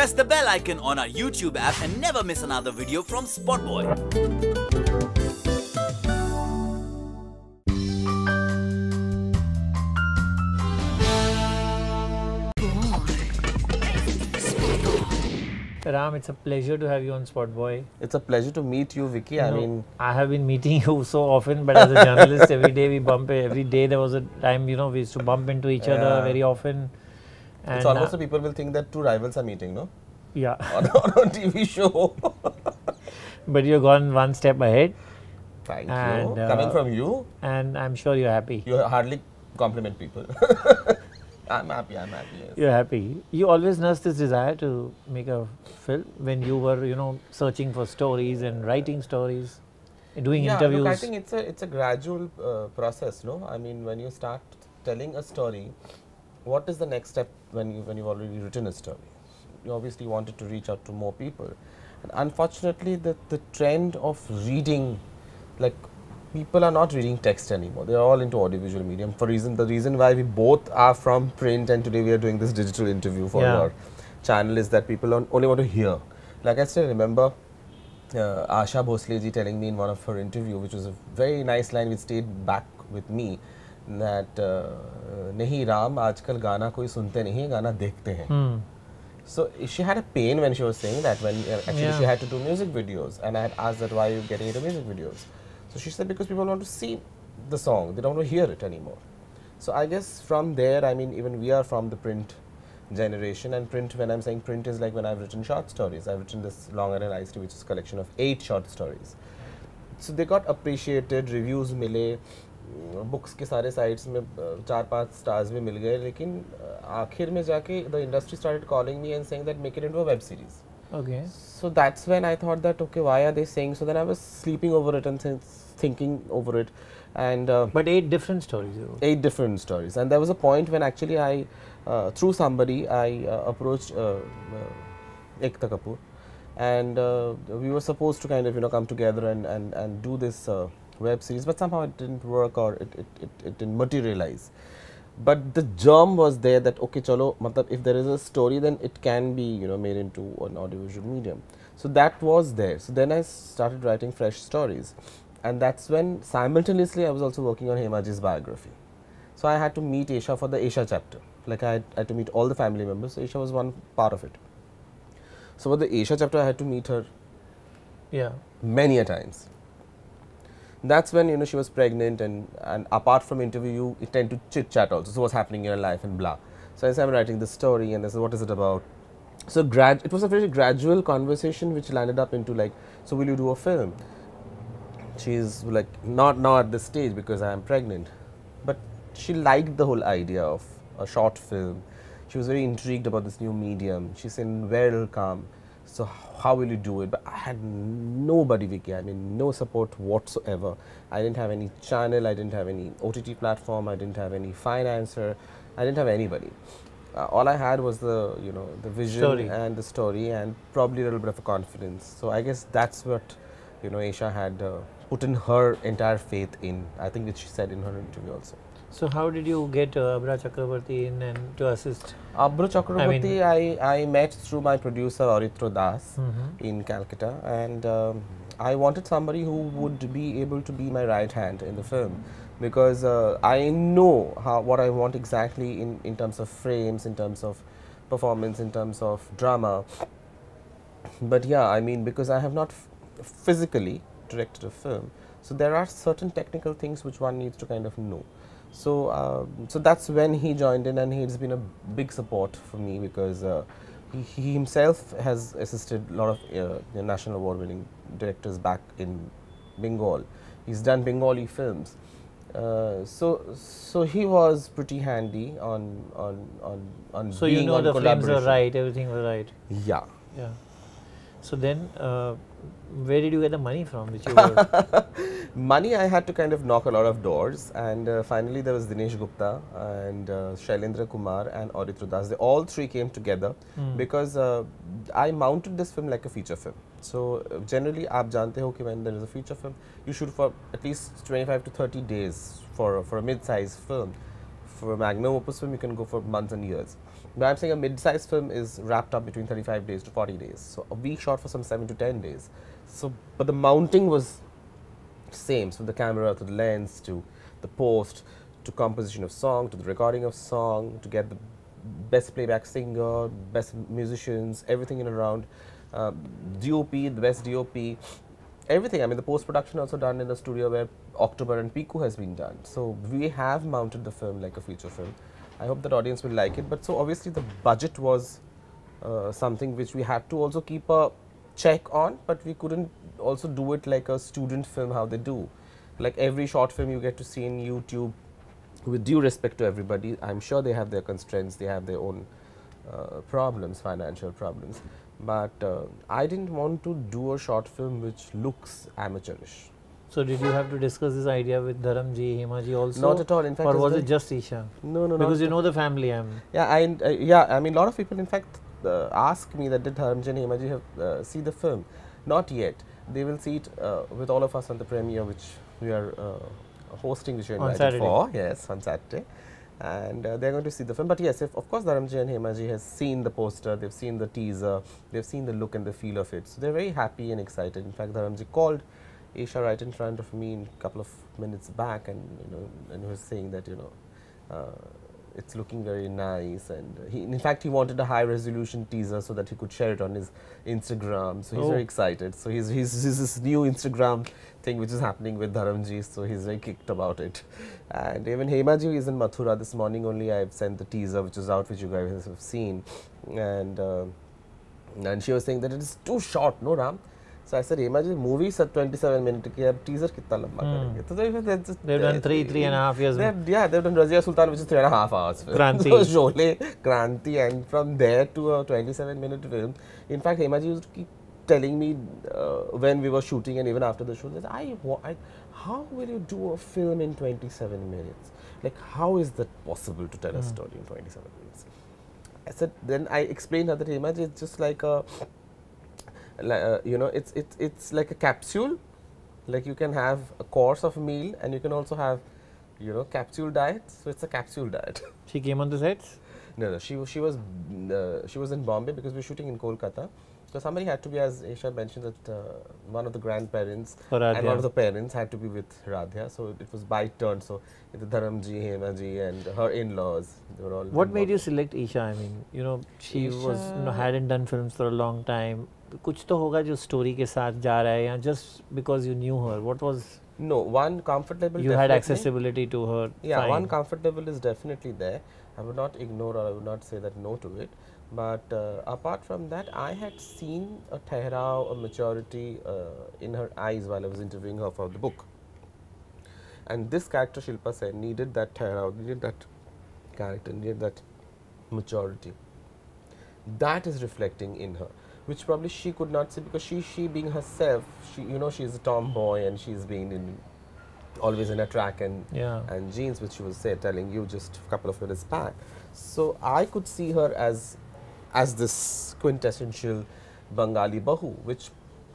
Press the bell icon on our YouTube app and never miss another video from SpotboyE. Ram, it's a pleasure to have you on SpotboyE. It's a pleasure to meet you, Vicky. I have been meeting you so often, but as a journalist, every day we bump. Every day there was a time, we used to bump into each other very often. And it's almost people will think that two rivals are meeting, no? Yeah. on a TV show. But you've gone one step ahead. Thank you. Coming from you. And I'm sure you're happy. You hardly compliment people. I'm happy, yes. You're happy. You always nursed this desire to make a film when you were, searching for stories and writing stories, doing interviews. Look, I think it's a gradual process, no? I mean, when you start telling a story, what is the next step when you've already written a story? You obviously wanted to reach out to more people. And unfortunately, the trend of reading, like, people are not reading text anymore. They are all into audiovisual medium. The reason why we both are from print and today we are doing this digital interview for our channel is that people only want to hear. Like I still remember Asha Bhosle ji telling me in one of her interview, which was a very nice line which stayed back with me, that nahi Ram, aajkal gaana koi sunte nahi, gaana dekhte hain. So she had a pain when she was saying that, when actually she had to do music videos, and I had asked that, why are you getting into music videos? So she said, because people want to see the song, they don't want to hear it anymore. So I guess from there, I mean, even we are from the print generation, and print, when I'm saying print, is like when I've written short stories. I've written this Long and Iced Tea, which is a collection of 8 short stories. So they got appreciated, reviews mile, books के सारे sites में 4-5 stars भी मिल गए, लेकिन आखिर में जाके the industry started calling me and saying that make it into a web series. Okay. So that's when I thought that, okay, why are they saying? So then I was sleeping over it and thinking over it, and but 8 different stories. 8 different stories, and there was a point when actually I, through somebody, I approached Ekta Kapoor, and we were supposed to kind of come together and do this web series, but somehow it didn't work, or it didn't materialize. But the germ was there that, okay, chalo, matlab, if there is a story, then it can be made into an audiovisual medium. So that was there. So then I started writing fresh stories, and that's when simultaneously I was also working on Hema's biography. So I had to meet Esha for the Esha chapter. Like I had to meet all the family members. So Esha was one part of it. So for the Esha chapter, I had to meet her many a times. That's when she was pregnant, and apart from interview, you tend to chit chat also. So what's happening in your life and blah. So I said, I'm writing this story, and I said, what is it about? So it was a very gradual conversation which landed up into like, so will you do a film? She's like, not now at this stage because I am pregnant, but she liked the whole idea of a short film. She was very intrigued about this new medium. She said, where it'll come. So how will you do it? But I had nobody, Vicky. I mean, no support whatsoever. I didn't have any channel. I didn't have any OTT platform. I didn't have any financer. I didn't have anybody. All I had was the the vision and the story, and probably a little bit of a confidence. So I guess that's what Esha had put in her entire faith in. I think that she said in her interview also. So how did you get Abra Chakrabarti in and to assist? Abra Chakrabarti, I met through my producer Aritro Das in Calcutta, and I wanted somebody who would be able to be my right hand in the film, because I know what I want exactly in terms of frames, in terms of performance, in terms of drama. But yeah, I mean, because I have not physically directed a film, so there are certain technical things which one needs to kind of know. So so that's when he joined in, and he's been a big support for me, because he himself has assisted a lot of national award-winning directors back in Bengal. He's done Bengali films, so he was pretty handy on So being on the frames were right, everything was right. Yeah. Yeah. So then, where did you get the money from? Which you were money, I had to kind of knock a lot of doors, and finally there was Dinesh Gupta and Shailendra Kumar and Aritro Das. They all three came together because I mounted this film like a feature film. So generally, aap jante ho ki when there is a feature film, you shoot for at least 25 to 30 days for a mid-sized film. For a magnum opus film, you can go for months and years. But I'm saying a mid-sized film is wrapped up between 35 days to 40 days. So we shot for some 7 to 10 days. So, but the mounting was same, so the camera to the lens to the post to composition of song to the recording of song to get the best playback singer, best musicians, everything in and around, DOP, the best DOP, everything. I mean, the post production also done in the studio where October and Piku has been done. So we have mounted the film like a feature film. I hope that audience will like it. But so obviously the budget was something which we had to also keep a check on, but we couldn't also do it like a student film how they do. Like every short film you get to see in YouTube, with due respect to everybody, I'm sure they have their constraints, they have their own problems, financial problems. But I didn't want to do a short film which looks amateurish. So did you have to discuss this idea with Dharamji, Hemaji also? Not at all. In fact, or was it just Esha? No, no, no. Because you know the family. Yeah, I mean, a lot of people, in fact, ask me that did Dharamji and Hemaji have see the film? Not yet. They will see it with all of us on the premiere, which we are hosting, which we are invited for. Yes, on Saturday. And they're going to see the film. But yes, of course, Dharamji and Hemaji has seen the poster, they've seen the teaser, they've seen the look and the feel of it. So they're very happy and excited. In fact, Dharamji called Esha right in front of me a couple of minutes back, and and was saying that it's looking very nice, and in fact he wanted a high resolution teaser so that he could share it on his Instagram. So he's very excited. So he's this new Instagram thing which is happening with Dharamji. So he's very kicked about it. And even Hemaji is in Mathura. This morning only I've sent the teaser which is out, which you guys have seen, and she was saying that it is too short, no Ram. So I said, Hemaji, movie is 27 minutes, teaser kitna lamba karenge? So they've done 3.5 years. They've done Razia Sultan, which is 3.5 hours. Kranti. So Sholay, Kranti, and from there to a 27-minute film. In fact, Hemaji used to keep telling me when we were shooting and even after the shoot, that how will you do a film in 27 minutes? Like, how is that possible to tell a story in 27 minutes? I said, then I explained her that Hemaji is just like a it's like a capsule. Like you can have a course of a meal, and you can also have, capsule diets. So it's a capsule diet. She came on the sets? No, she was in Bombay because we're shooting in Kolkata. So somebody had to be, as Esha mentioned, that one of the grandparents and one of the parents had to be with Radhya. So it was by turn. So the Dharamji, Hemaji, and her in-laws, they were all. What made you select Esha? I mean, she hadn't done films for a long time. कुछ तो होगा जो story के साथ जा रहा है, या just because you knew her? What was? No, one comfortable. You had accessibility to her. Yeah, one comfortable is definitely there. I would not ignore, or I would not say that no to it. But apart from that, I had seen a Tehrao, a maturity in her eyes while I was interviewing her for the book. And this character, Shilpa Sen, needed that Tehrao, needed that character, needed that maturity. That is reflecting in her, which probably she could not see, because she being herself, she's a tomboy, and she's been always in a track and jeans, which she was telling you just a couple of minutes back. So I could see her as this quintessential Bengali bahu, which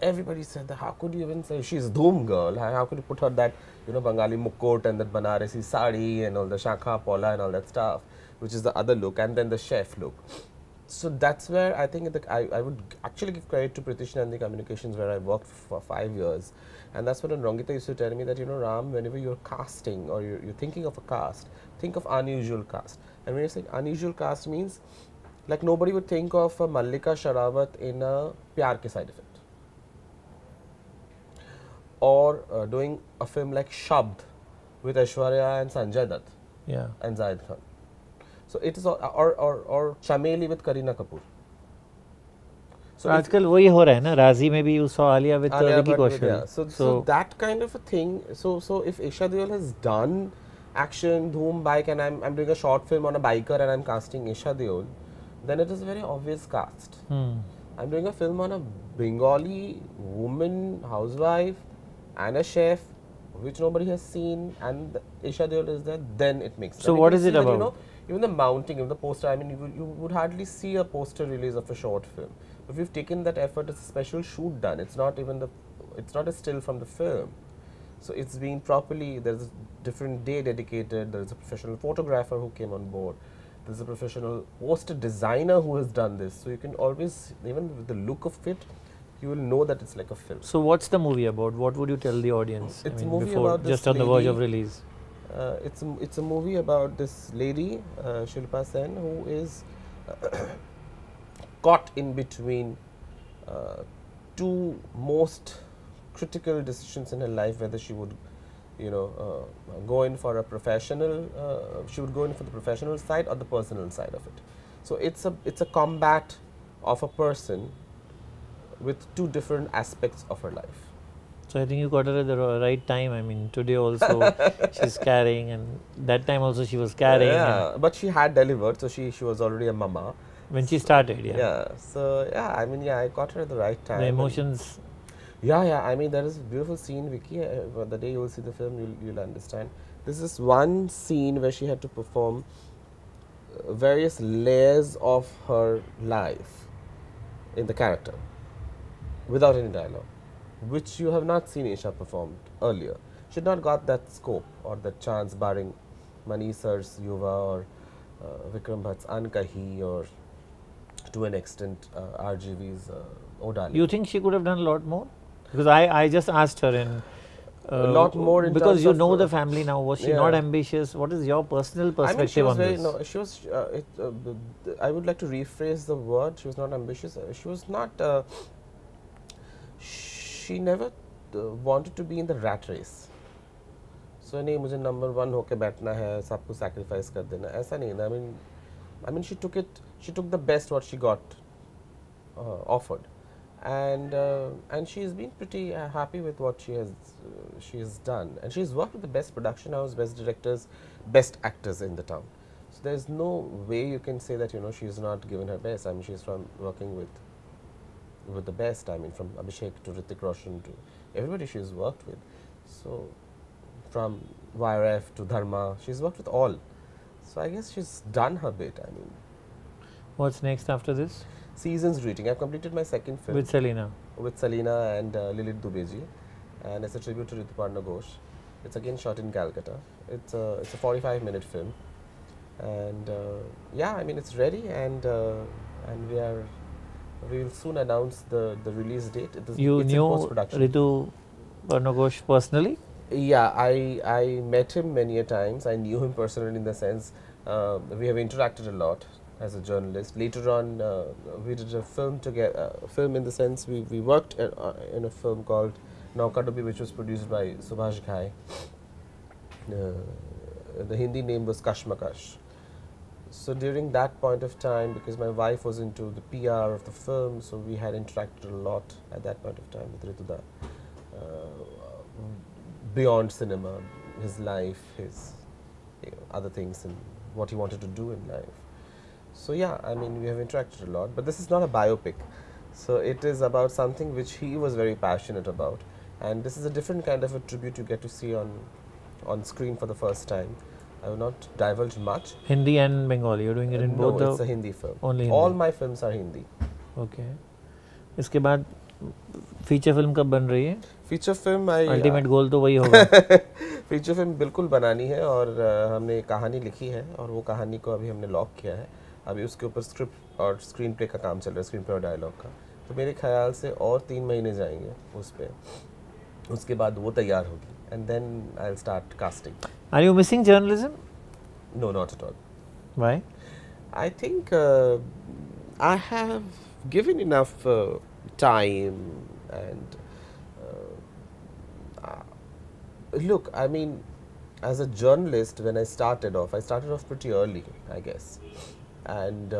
everybody said that how could you even say she's Dhoom girl? How could you put her that Bengali mukot and that Banarasi sari and all the shakha pola and all that stuff, which is the other look, and then the chef look. So that's where I think I would actually give credit to Pritish Nandi Communications, where I worked for 5 years. And that's when Rangita used to tell me that, Ram, whenever you're casting or you're thinking of a cast, think of unusual cast. And when you say unusual cast means, like nobody would think of a Mallika Sharawat in a Pyar Ke Side Effect. Or doing a film like Shabd with Aishwarya and Sanjay Dutt and Zahid Khan. So it is, or Chameli with Kareena Kapoor. So आजकल वही हो रहा है ना, राजी में भी you saw Alia with Vicky Kaushal. So that kind of a thing. So if Esha Deol has done action, dhoom, bike, and I'm doing a short film on a biker and I'm casting Esha Deol, then it is a very obvious cast. I'm doing a film on a Bengali woman, housewife, and a chef, which nobody has seen, and Esha Deol is there, then it makes sense. So what is it about? Even the mounting of the poster, I mean, you would hardly see a poster release of a short film. If we've taken that effort, it's a special shoot done. It's not even it's not a still from the film. So it's been properly, there's a different day dedicated, there's a professional photographer who came on board. there's a professional poster designer who has done this. So you can always, even with the look of it, you will know that it's like a film. So what's the movie about? What would you tell the audience? It's I mean, a movie before, about this just on the verge of lady. release. It's a movie about this lady, Shilpa Sen, who is caught in between two most critical decisions in her life, whether she would, go in for a professional, she would go in for the professional side or the personal side of it. So it's a combat of a person with two different aspects of her life. So I think you got her at the right time. I mean, today also she's carrying, and that time also she was carrying. Yeah, but she had delivered, so she was already a mama. When she started, yeah. Yeah. So yeah, I mean, yeah, I got her at the right time. The emotions. Yeah. I mean, there is a beautiful scene, Vicky. The day you will see the film, you'll understand. This is one scene where she had to perform various layers of her life in the character, without any dialogue, which you have not seen Esha performed earlier. She had not got that scope or that chance, barring Mani Sir's Yuva or Vikram Bhatt's Ankahi, or to an extent RGV's Odali. You think she could have done a lot more? Because I just asked her in a lot more in because terms you of, know the family now. Was she not ambitious? What is your personal perspective on this? No, she was. I would like to rephrase the word. She was not ambitious. She was not. She never wanted to be in the rat race. So नहीं मुझे number 1 होके बैठना है, सब कुछ sacrifice कर देना, ऐसा नहीं है. I mean she took the best what she got offered, and she's been pretty happy with what she has done, and she's worked with the best production house, best directors, best actors in the town. So there's no way you can say that she's not given her best. I mean she's working with the best. I mean from Abhishek to Hrithik Roshan to everybody she's worked with. So from YRF to Dharma, she's worked with all. So I guess she's done her bit. I mean, what's next after this? Seasons Greeting. I've completed my second film With Selena. With Selena and Lilith Dubeji, and it's a tribute to Rituparna Ghosh. It's again shot in Calcutta. It's a 45-minute film, and yeah, I mean it's ready, and we will soon announce the release date. You it's knew Rituparna Ghosh personally? Yeah, I met him many a times. I knew him personally in the sense we have interacted a lot as a journalist. Later on, we did a film together. Film in the sense we worked in a film called Nauka Dubi, which was produced by Subhash Ghai. The Hindi name was Kashmakash. So during that point of time, because my wife was into the PR of the film, so we had interacted a lot at that point of time with Rituda. Beyond cinema, his life, his other things, and what he wanted to do in life. So yeah, I mean we have interacted a lot, but this is not a biopic. So it is about something which he was very passionate about, and this is a different kind of a tribute you get to see on screen for the first time. I will not divulge much. Hindi and Bengali, you're doing it in both? No, it's a Hindi film. Only Hindi. All my films are Hindi. Okay. इसके बाद feature film कब बन रही है? Feature film ultimate goal तो वही होगा. Feature film बिल्कुल बनानी है, और हमने कहानी लिखी है, और वो कहानी को अभी हमने लॉक किया है. अभी उसके ऊपर स्क्रिप्ट और स्क्रीन प्ले का काम चल रहा है, स्क्रीन प्ले और डायलॉग का. तो मेरे ख्याल से और 3 महीने जाएंगे उस पर. उसके बाद वो तैयार होगी, and then I'll start casting. Are you missing journalism? No, not at all. Why? I think I have given enough time, and look, I mean, as a journalist, when I started off pretty early, I guess, and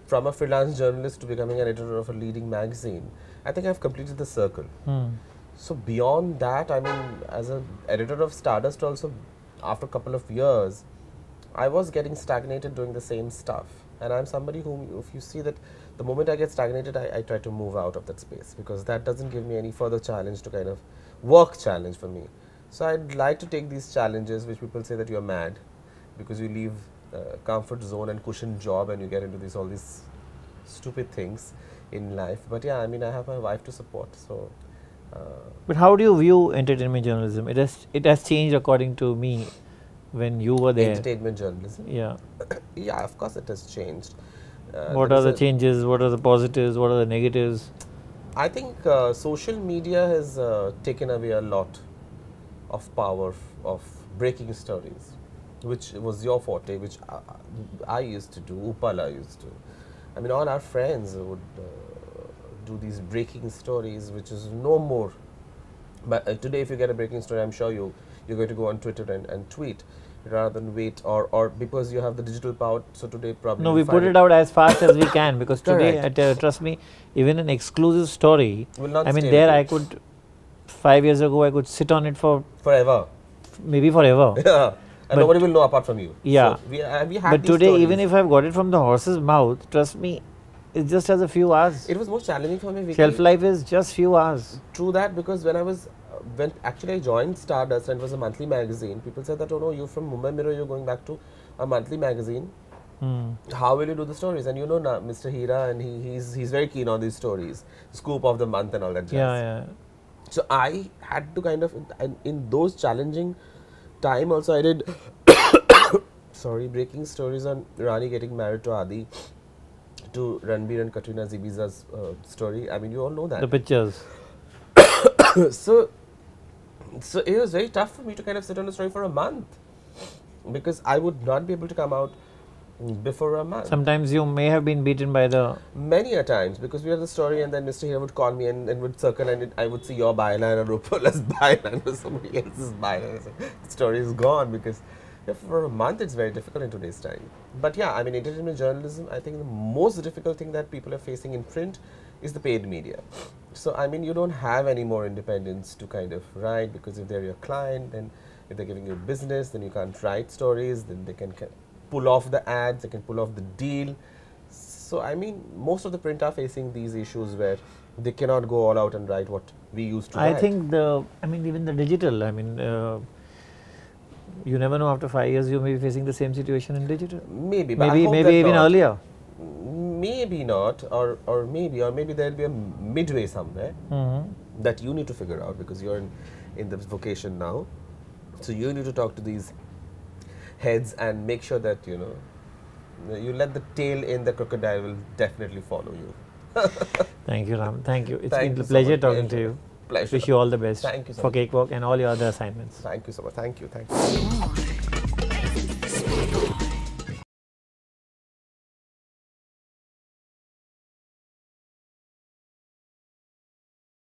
from a freelance journalist to becoming an editor of a leading magazine, I think I've completed the circle. So beyond that, I mean, as an editor of Stardust also, after a couple of years, I was getting stagnated doing the same stuff. And I'm somebody whom, if you see that the moment I get stagnated, I try to move out of that space, because that doesn't give me any further challenge to kind of work challenge for me. So I'd like to take these challenges, which people say that you're mad, because you leave comfort zone and cushion job and you get into all these stupid things in life. But yeah, I mean, I have my wife to support, so. But how do you view entertainment journalism? It has changed according to me when you were there? Entertainment journalism. Yeah. Yeah, of course it has changed. What are the changes? What are the positives? What are the negatives? I think social media has taken away a lot of power of breaking stories, which was your forte, which I used to do, Upala used to. I mean, all our friends would do these breaking stories, which is no more. But today, if you get a breaking story, I'm sure you're going to go on Twitter and tweet, rather than wait or because you have the digital power. So today, probably no, we put it out as fast as we can, because today, trust me, even an exclusive story. Will not I mean, stay there with I you. could 5 years ago I could sit on it for Forever. maybe forever. Yeah. And But nobody will know apart from you. Yeah. So we had But these today, stories. even if I've got it from the horse's mouth, trust me, it just has a few hours. It was more challenging for me. Vicky. Shelf life is just few hours. True that, because when actually I joined Stardust and it was a monthly magazine, people said that, oh no, you're from Mumbai Mirror, you're going back to a monthly magazine. How will you do the stories? And you know now, Mr. Hira, and he's very keen on these stories, scoop of the month and all that jazz. Yeah. So I had to kind of, in those challenging time also, I did, breaking stories on Rani getting married to Adi, to Ranbir and Katrina Zibiza's story. I mean, you all know that. The pictures. So it was very tough for me to kind of sit on a story for a month, because I would not be able to come out before a month. Sometimes you may have been beaten by the... Many a times, because we had the story and then Mr. Hira would call me and would circle, and I would see your byline and Rupala's byline or somebody else's byline. So the story is gone, because for a month it's very difficult in today's time. But yeah, I mean, entertainment journalism, I think the most difficult thing that people are facing in print is the paid media. So I mean, you don't have any more independence to kind of write, because if they're your client, then if they're giving you business, then you can't write stories, then they can pull off the ads, they can pull off the deal. So I mean, most of the print are facing these issues where they cannot go all out and write what we used to write. I think even the digital, you never know, after 5 years you may be facing the same situation in digital. Maybe, but maybe even earlier. Maybe not, or maybe there will be a midway somewhere that you need to figure out, because you're in this vocation now. So you need to talk to these heads and make sure that you let the tail in, the crocodile will definitely follow you. Thank you, Ram. Thank you. It's Thank been a you so pleasure much. talking to you. Pleasure. Wish you all the best. Thank you so for much. Cakewalk and all your other assignments. Thank you so much. Thank you.